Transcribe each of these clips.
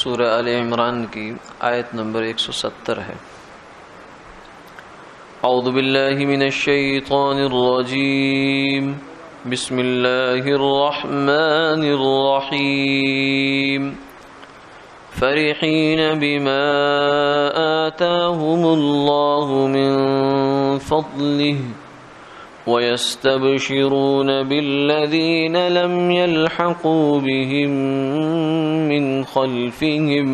سورہ آل عمران کی آیت نمبر 170 ہے۔ اعوذ باللہ من الشیطان الرجیم، بسم اللہ الرحمن الرحیم، فرحین بما آتاہم اللہ من فضلہ وَيَسْتَبْشِرُونَ بِالَّذِينَ لَمْ يَلْحَقُوا بِهِمْ مِنْ خَلْفِهِمْ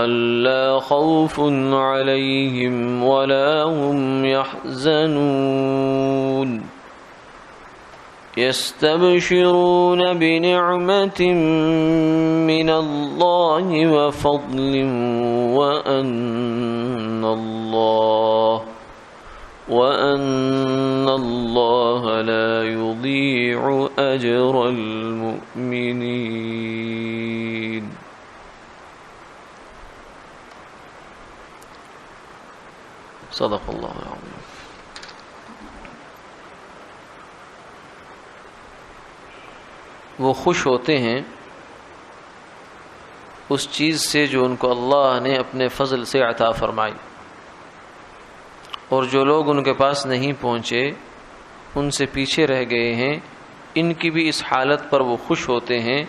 أَلَّا خَوْفٌ عَلَيْهِمْ وَلَا هُمْ يَحْزَنُونَ يَسْتَبْشِرُونَ بِنِعْمَةٍ مِّنَ اللَّهِ وَفَضْلٍ وَأَنَّ اللَّهَ لَا يُضِيعُ أَجْرَ الْمُؤْمِنِينَ۔ صدق اللہ العظیم۔ وہ خوش ہوتے ہیں اس چیز سے جو ان کو اللہ نے اپنے فضل سے عطا فرمائی، اور جو لوگ ان کے پاس نہیں پہنچے، ان سے پیچھے رہ گئے ہیں، ان کی بھی اس حالت پر وہ خوش ہوتے ہیں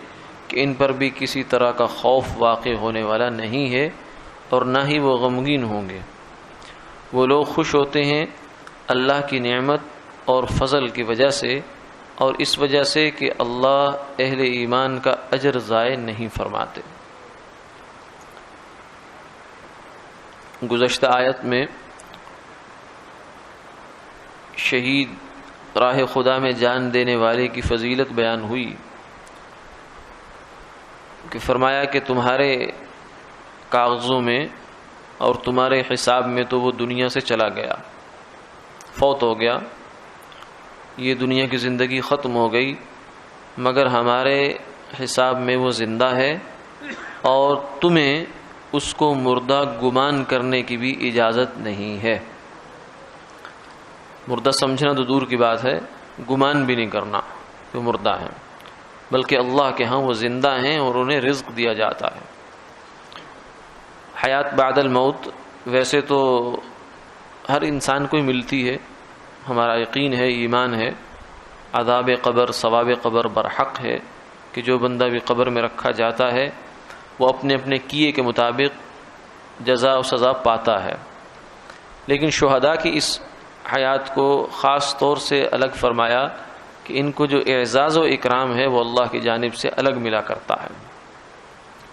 کہ ان پر بھی کسی طرح کا خوف واقع ہونے والا نہیں ہے اور نہ ہی وہ غمگین ہوں گے۔ وہ لوگ خوش ہوتے ہیں اللہ کی نعمت اور فضل کی وجہ سے، اور اس وجہ سے کہ اللہ اہل ایمان کا اجر ضائع نہیں فرماتے۔ گزشتہ آیت میں شہید راہ خدا میں جان دینے والے کی فضیلت بیان ہوئی کہ فرمایا کہ تمہارے کاغذوں میں اور تمہارے حساب میں تو وہ دنیا سے چلا گیا، فوت ہو گیا، یہ دنیا کی زندگی ختم ہو گئی، مگر ہمارے حساب میں وہ زندہ ہے، اور تمہیں اس کو مردہ گمان کرنے کی بھی اجازت نہیں ہے۔ مردہ سمجھنا تو دور کی بات ہے، گمان بھی نہیں کرنا کہ مردہ ہیں، بلکہ اللہ کے ہاں وہ زندہ ہیں اور انہیں رزق دیا جاتا ہے۔ حیات بعد الموت ویسے تو ہر انسان کو ہی ملتی ہے، ہمارا یقین ہے، ایمان ہے، عذاب قبر، ثواب قبر برحق ہے کہ جو بندہ بھی قبر میں رکھا جاتا ہے وہ اپنے اپنے کیے کے مطابق جزا و سزا پاتا ہے، لیکن شہداء کی اس حیات کو خاص طور سے الگ فرمایا کہ ان کو جو اعزاز و اکرام ہے وہ اللہ کی جانب سے الگ ملا کرتا ہے،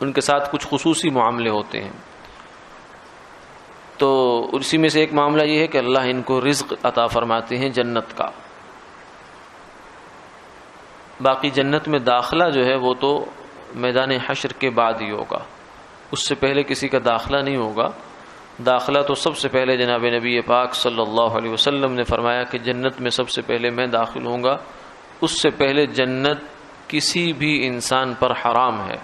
ان کے ساتھ کچھ خصوصی معاملے ہوتے ہیں۔ تو اسی میں سے ایک معاملہ یہ ہے کہ اللہ ان کو رزق عطا فرماتے ہیں جنت کا۔ باقی جنت میں داخلہ جو ہے وہ تو میدان حشر کے بعد ہی ہوگا، اس سے پہلے کسی کا داخلہ نہیں ہوگا۔ داخلہ تو سب سے پہلے جناب نبی پاک صلی اللہ علیہ وسلم نے فرمایا کہ جنت میں سب سے پہلے میں داخل ہوں گا، اس سے پہلے جنت کسی بھی انسان پر حرام ہے۔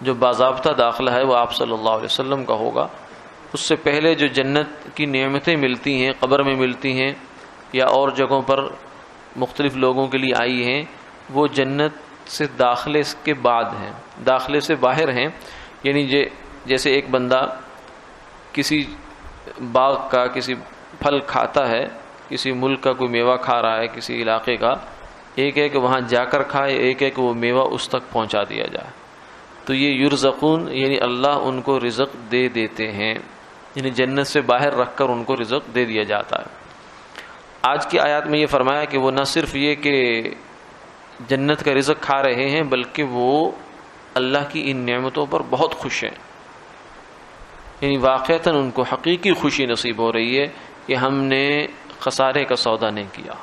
جو باضابطہ داخلہ ہے وہ آپ صلی اللہ علیہ وسلم کا ہوگا۔ اس سے پہلے جو جنت کی نعمتیں ملتی ہیں، قبر میں ملتی ہیں یا اور جگہوں پر مختلف لوگوں کے لیے آئی ہیں، وہ جنت سے داخلے کے بعد ہیں، داخلے سے باہر ہیں۔ یعنی جیسے ایک بندہ کسی باغ کا کسی پھل کھاتا ہے، کسی ملک کا کوئی میوہ کھا رہا ہے، کسی علاقے کا، ایک ہے کہ وہاں جا کر کھائے، ایک ہے کہ وہ میوہ اس تک پہنچا دیا جائے۔ تو یہ یرزقون یعنی اللہ ان کو رزق دے دیتے ہیں، یعنی جنت سے باہر رکھ کر ان کو رزق دے دیا جاتا ہے۔ آج کی آیات میں یہ فرمایا کہ وہ نہ صرف یہ کہ جنت کا رزق کھا رہے ہیں بلکہ وہ اللہ کی ان نعمتوں پر بہت خوش ہیں، یعنی واقعتاً ان کو حقیقی خوشی نصیب ہو رہی ہے کہ ہم نے خسارے کا سودا نہیں کیا،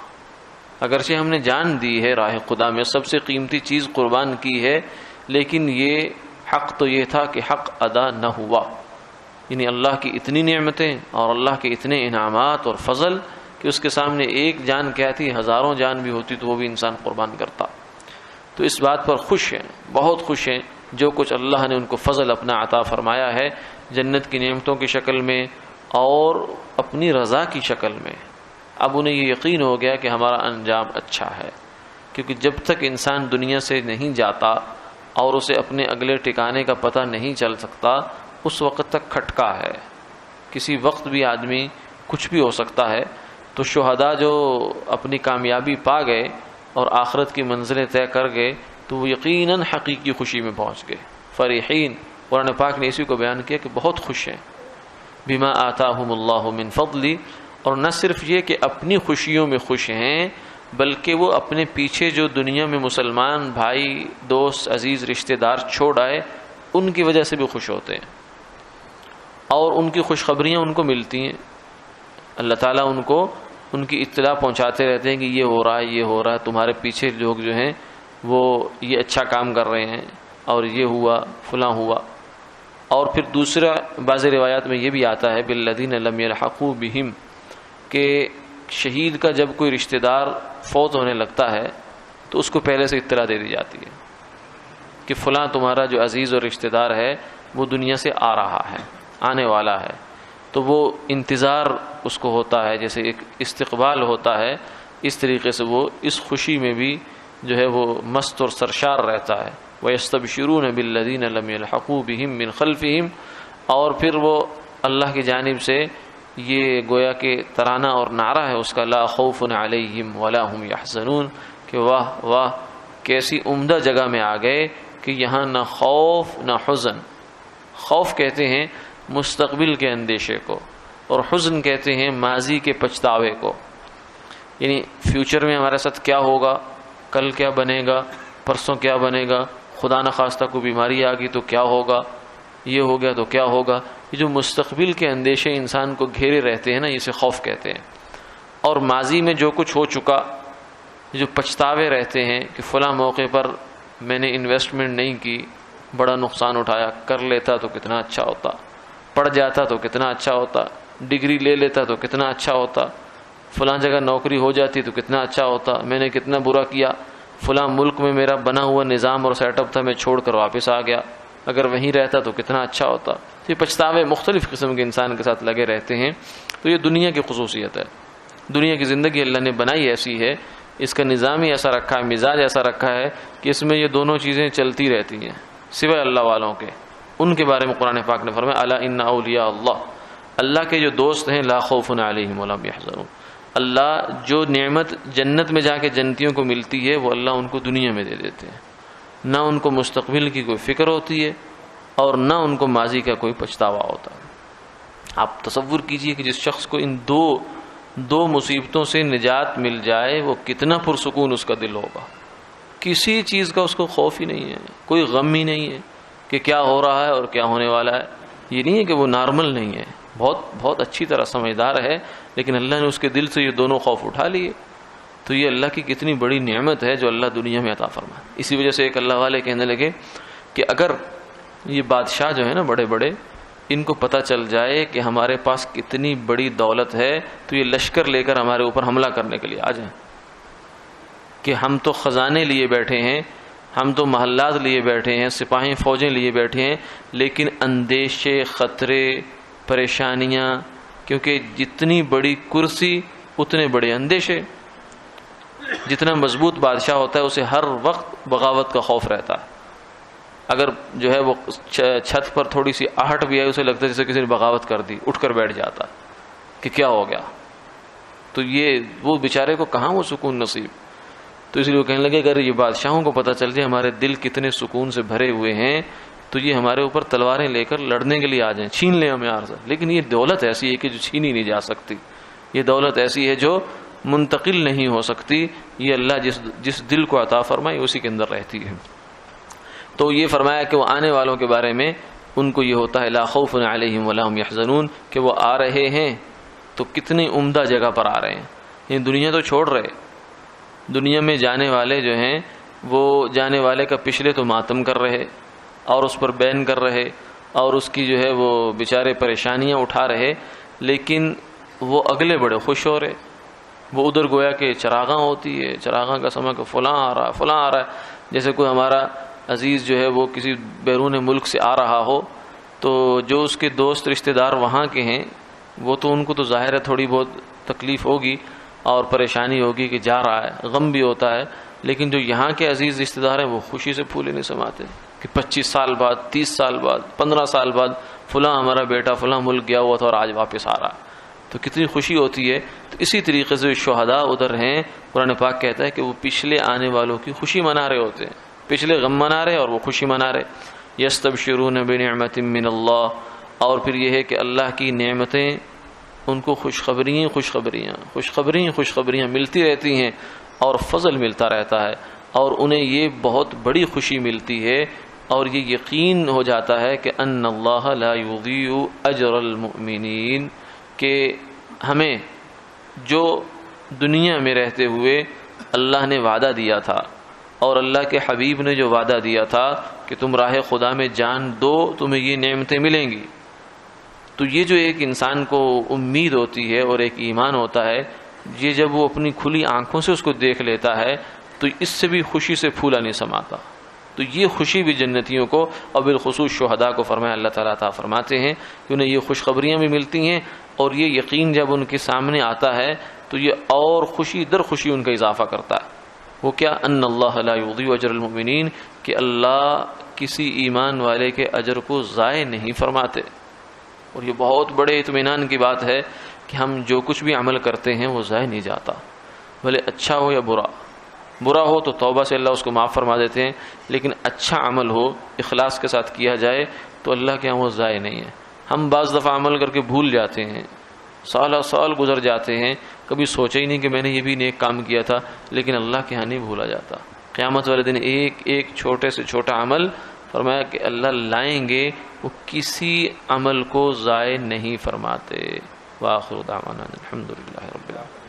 اگرچہ ہم نے جان دی ہے راہ خدا میں، سب سے قیمتی چیز قربان کی ہے، لیکن یہ حق تو یہ تھا کہ حق ادا نہ ہوا۔ یعنی اللہ کی اتنی نعمتیں اور اللہ کے اتنے انعامات اور فضل کہ اس کے سامنے ایک جان کیا تھی، ہزاروں جان بھی ہوتی تو وہ بھی انسان قربان کرتا۔ تو اس بات پر خوش ہیں، بہت خوش ہیں، جو کچھ اللہ نے ان کو فضل اپنا عطا فرمایا ہے جنت کی نعمتوں کی شکل میں اور اپنی رضا کی شکل میں۔ اب انہیں یہ یقین ہو گیا کہ ہمارا انجام اچھا ہے، کیونکہ جب تک انسان دنیا سے نہیں جاتا اور اسے اپنے اگلے ٹھکانے کا پتہ نہیں چل سکتا، اس وقت تک کھٹکا ہے، کسی وقت بھی آدمی کچھ بھی ہو سکتا ہے۔ تو شہداء جو اپنی کامیابی پا گئے اور آخرت کی منزلیں طے کر گئے تو وہ یقیناً حقیقی خوشی میں پہنچ گئے۔ فرحین، قرآن پاک نے اسی کو بیان کیا کہ بہت خوش ہیں، بما آتاہم اللہ من فضلی، اور نہ صرف یہ کہ اپنی خوشیوں میں خوش ہیں بلکہ وہ اپنے پیچھے جو دنیا میں مسلمان بھائی، دوست، عزیز، رشتہ دار چھوڑ آئے ان کی وجہ سے بھی خوش ہوتے ہیں، اور ان کی خوشخبریاں ان کو ملتی ہیں۔ اللہ تعالیٰ ان کو ان کی اطلاع پہنچاتے رہتے ہیں کہ یہ ہو رہا ہے، یہ ہو رہا ہے، تمہارے پیچھے لوگ جو ہیں وہ یہ اچھا کام کر رہے ہیں، اور یہ ہوا، فلاں ہوا۔ اور پھر دوسرا بعض روایات میں یہ بھی آتا ہے بالذین لم یلحقوا بہم، کہ شہید کا جب کوئی رشتہ دار فوت ہونے لگتا ہے تو اس کو پہلے سے اطلاع دے دی جاتی ہے کہ فلاں تمہارا جو عزیز اور رشتہ دار ہے وہ دنیا سے آ رہا ہے، آنے والا ہے۔ تو وہ انتظار اس کو ہوتا ہے، جیسے ایک استقبال ہوتا ہے، اس طریقے سے وہ اس خوشی میں بھی جو ہے وہ مست اور سرشار رہتا ہے۔ وَيَسْتَبْشِرُونَ بِالَّذِينَ لَمْ يَلْحَقُوا بِهِم مِّن خَلْفِهِمْ، اور پھر وہ اللہ کی جانب سے یہ گویا کہ ترانہ اور نعرہ ہے اس کا، لا خوف علیہم ولا هم يحزنون، کہ واہ واہ کیسی عمدہ جگہ میں آ گئے کہ یہاں نہ خوف نہ حزن۔ خوف کہتے ہیں مستقبل کے اندیشے کو، اور حزن کہتے ہیں ماضی کے پچھتاوے کو، یعنی فیوچر میں ہمارے ساتھ کیا ہوگا، کل کیا بنے گا، پرسوں کیا بنے گا، خدا نخواستہ کوئی بیماری آ گئی تو کیا ہوگا، یہ ہو گیا تو کیا ہوگا۔ یہ جو مستقبل کے اندیشے انسان کو گھیرے رہتے ہیں نا، اسے خوف کہتے ہیں۔ اور ماضی میں جو کچھ ہو چکا، جو پچھتاوے رہتے ہیں کہ فلاں موقع پر میں نے انویسٹمنٹ نہیں کی، بڑا نقصان اٹھایا، کر لیتا تو کتنا اچھا ہوتا، پڑھ جاتا تو کتنا اچھا ہوتا، ڈگری لے لیتا تو کتنا اچھا ہوتا، فلاں جگہ نوکری ہو جاتی تو کتنا اچھا ہوتا، میں نے کتنا برا کیا، فلاں ملک میں میرا بنا ہوا نظام اور سیٹ اپ تھا، میں چھوڑ کر واپس آ گیا، اگر وہیں رہتا تو کتنا اچھا ہوتا۔ یہ پچھتاوے مختلف قسم کے انسان کے ساتھ لگے رہتے ہیں۔ تو یہ دنیا کی خصوصیت ہے، دنیا کی زندگی اللہ نے بنائی ایسی ہے، اس کا نظام ہی ایسا رکھا ہے، مزاج ایسا رکھا ہے کہ اس میں یہ دونوں چیزیں چلتی رہتی ہیں، سوائے اللہ والوں کے۔ ان کے بارے میں قرآن پاک نے فرمایا الا ان اولیاء اللہ، اللہ کے جو دوست ہیں لا خوف علیہم ولا هم يحزنون، اللہ جو نعمت جنت میں جا کے جنتیوں کو ملتی ہے وہ اللہ ان کو دنیا میں دے دیتے ہیں، نہ ان کو مستقبل کی کوئی فکر ہوتی ہے اور نہ ان کو ماضی کا کوئی پچھتاوا ہوتا ہے۔ آپ تصور کیجئے کہ جس شخص کو ان دو مصیبتوں سے نجات مل جائے وہ کتنا پرسکون اس کا دل ہوگا، کسی چیز کا اس کو خوف ہی نہیں ہے، کوئی غم ہی نہیں ہے کہ کیا ہو رہا ہے اور کیا ہونے والا ہے۔ یہ نہیں ہے کہ وہ نارمل نہیں ہے، بہت اچھی طرح سمجھدار ہے، لیکن اللہ نے اس کے دل سے یہ دونوں خوف اٹھا لیے۔ تو یہ اللہ کی کتنی بڑی نعمت ہے جو اللہ دنیا میں عطا فرمائے۔ اسی وجہ سے ایک اللہ والے کہنے لگے کہ اگر یہ بادشاہ جو ہے نا بڑے بڑے، ان کو پتہ چل جائے کہ ہمارے پاس کتنی بڑی دولت ہے تو یہ لشکر لے کر ہمارے اوپر حملہ کرنے کے لیے آ جائیں، کہ ہم تو خزانے لیے بیٹھے ہیں، ہم تو محلات لیے بیٹھے ہیں، سپاہی فوجیں لیے بیٹھے ہیں، لیکن اندیشے، خطرے، پریشانیاں، کیونکہ جتنی بڑی کرسی اتنے بڑے اندیشے۔ جتنا مضبوط بادشاہ ہوتا ہے اسے ہر وقت بغاوت کا خوف رہتا ہے، اگر جو ہے وہ چھت پر تھوڑی سی آہٹ بھی آئی اسے لگتا ہے جیسے کسی نے بغاوت کر دی، اٹھ کر بیٹھ جاتا کہ کیا ہو گیا۔ تو یہ وہ بیچارے کو کہاں وہ سکون نصیب۔ تو اس لیے وہ کہنے لگے اگر یہ بادشاہوں کو پتہ چل جائے ہمارے دل کتنے سکون سے بھرے ہوئے ہیں تو یہ ہمارے اوپر تلواریں لے کر لڑنے کے لیے آ جائیں، چھین لیں ہمیں عارض۔ لیکن یہ دولت ایسی ہے کہ جو چھینی نہیں جا سکتی، یہ دولت ایسی ہے جو منتقل نہیں ہو سکتی، یہ اللہ جس دل کو عطا فرمائے اسی کے اندر رہتی ہے۔ تو یہ فرمایا کہ وہ آنے والوں کے بارے میں ان کو یہ ہوتا ہے لا خوف علیہم ولا هم يحزنون، کہ وہ آ رہے ہیں تو کتنی عمدہ جگہ پر آ رہے ہیں، یہ دنیا تو چھوڑ رہے، دنیا میں جانے والے جو ہیں وہ جانے والے کا پچھلے تو ماتم کر رہے اور اس پر بین کر رہے اور اس کی جو ہے وہ بیچارے پریشانیاں اٹھا رہے، لیکن وہ اگلے بڑے خوش ہو رہے۔ وہ ادھر گویا کہ چراغاں ہوتی ہے، چراغاں کا سمے کہ فلاں آ رہا ہے، فلاں آ رہا ہے، جیسے کوئی ہمارا عزیز جو ہے وہ کسی بیرون ملک سے آ رہا ہو تو جو اس کے دوست رشتہ دار وہاں کے ہیں وہ تو ان کو تو ظاہر ہے تھوڑی بہت تکلیف ہوگی اور پریشانی ہوگی کہ جا رہا ہے، غم بھی ہوتا ہے، لیکن جو یہاں کے عزیز رشتہ دار ہیں وہ خوشی سے پھولے نہیں سماتے۔ کہ 25 سال بعد، 30 سال بعد، 15 سال بعد فلاں ہمارا بیٹا فلاں ملک گیا ہوا تھا اور آج واپس آ رہا، تو کتنی خوشی ہوتی ہے۔ تو اسی طریقے سے شہداء ادھر ہیں، قرآن پاک کہتا ہے کہ وہ پچھلے آنے والوں کی خوشی منا رہے ہوتے ہیں، پچھلے غم منا رہے اور وہ خوشی منا رہے۔ یستبشرون بنعمت من اللہ، اور پھر یہ ہے کہ اللہ کی نعمتیں ان کو خوشخبریاں ملتی رہتی ہیں اور فضل ملتا رہتا ہے، اور انہیں یہ بہت بڑی خوشی ملتی ہے اور یہ یقین ہو جاتا ہے کہ ان اللہ لا یضیع اجر المؤمنین، کہ ہمیں جو دنیا میں رہتے ہوئے اللہ نے وعدہ دیا تھا اور اللہ کے حبیب نے جو وعدہ دیا تھا کہ تم راہ خدا میں جان دو تمہیں یہ نعمتیں ملیں گی، تو یہ جو ایک انسان کو امید ہوتی ہے اور ایک ایمان ہوتا ہے، یہ جب وہ اپنی کھلی آنکھوں سے اس کو دیکھ لیتا ہے تو اس سے بھی خوشی سے پھولا نہیں سماتا۔ تو یہ خوشی بھی جنتیوں کو اور بالخصوص شہداء کو فرمایا اللہ تعالیٰ تعالیٰ فرماتے ہیں کہ انہیں یہ خوشخبریاں بھی ملتی ہیں، اور یہ یقین جب ان کے سامنے آتا ہے تو یہ اور خوشی در خوشی ان کا اضافہ کرتا ہے۔ وہ کیا؟ ان اللہ لا یضیع اجر المؤمنین، کہ اللہ کسی ایمان والے کے اجر کو ضائع نہیں فرماتے۔ اور یہ بہت بڑے اطمینان کی بات ہے کہ ہم جو کچھ بھی عمل کرتے ہیں وہ ضائع نہیں جاتا، بھلے اچھا ہو یا برا ہو تو توبہ سے اللہ اس کو معاف فرما دیتے ہیں، لیکن اچھا عمل ہو اخلاص کے ساتھ کیا جائے تو اللہ کے ہاں وہ ضائع نہیں ہے۔ ہم بعض دفعہ عمل کر کے بھول جاتے ہیں، سال گزر جاتے ہیں، کبھی سوچا ہی نہیں کہ میں نے یہ بھی نیک کام کیا تھا، لیکن اللہ کے ہاں نہیں بھولا جاتا۔ قیامت والے دن ایک چھوٹے سے چھوٹا عمل فرمایا کہ اللہ لائیں گے، وہ کسی عمل کو ضائع نہیں فرماتے۔ وآخر دعوانا الحمدللہ رب العالمین۔